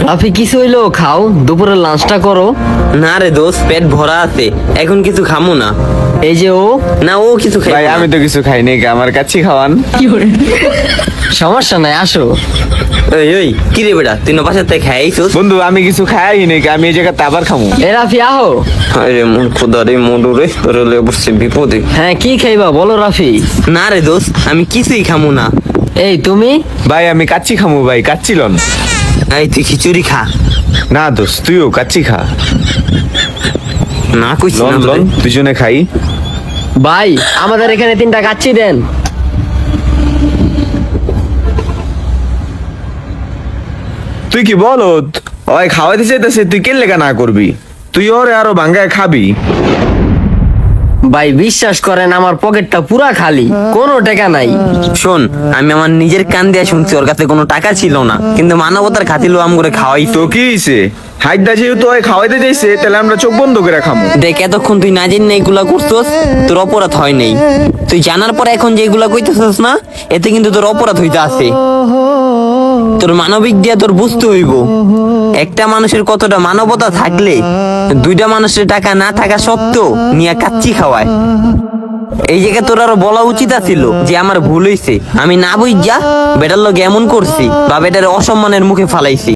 রাফি কিছু হইলো খাও, দুপুরের লাঞ্চটা করো। না রে দোস্ত, পেট ভরা আছে, এখন কিছু খামু না। এই যে ও, না ও কিছু খাই ভাই আমি তো কিছু খাইনি, আমার কাছে খাওয়ান। সমস্যা নাই, আসো। ওই ওই কি রে বেটা, তুই না বাসার থেকে খাইছিস? বন্ধু আমি কিছু খাই নাকি, আমি এই জায়গাতে আবার খামু। এ রাফি আহো। আরে মন খোদা রে, মডু রে, তোর হলে বসছে বিপদে। হ্যাঁ কি খাইবা বলো রাফি। না রে দোস্ত, আমি কিছুই খামু না। এই তুমি? ভাই আমি কাচ্চি খামু ভাই, কাচ্চি লন। এই তুই খিচুড়ি খা। না দোস্ত তুইও কাচ্চি খা। না কইছি লন না লন তোরে। দুজনে খাই। ভাই আমাদের এখানে 3টা কাচ্চি দেন। তুই কি বলত? ওই খাওয়াইতে চাইতেছে, তুই কে লেখা না করবি? তুই ওরে আরো ভাঙ্গায় খাবি। ভাই বিশ্বাস করেন আমার পকেটটা পুরা খালি, কোনো টাকা নাই। শোন, আমি আমার নিজের কান দিয়ে শুনছি ওর কাছে কোনো টাকা ছিল না, কিন্তু মানবতার খাতির আম করে খাওয়াই তো। তো কি হইছে? হাইদা যেহেতু ওই খাওয়াইতে চাইছে, তাহলে আমরা চোখ বন্ধ করে খামু। দেখ এতক্ষণ তুই না জেনে এইগুলা করছস, তোর অপরাধ হয় নাই। তুই জানার পর এখন যে এগুলা কইতেছস না, এতে কিন্তু তোর অপরাধ হইতে আছে। তোর মানবিক দিয়া তোর বুঝতে হইব একটা মানুষের কতটা মানবতা থাকলে 2টা মানুষের টাকা না থাকা সত্ত্বেও নিয়ে কাচ্চি খাওয়ায়। এই জায়গায় তোর আরো বলা উচিত ছিল যে আমার ভুল হইছে, আমি না বুঝা বেটার লগে এমন করছি বা বেটার অসম্মানের মুখে ফালাইছি।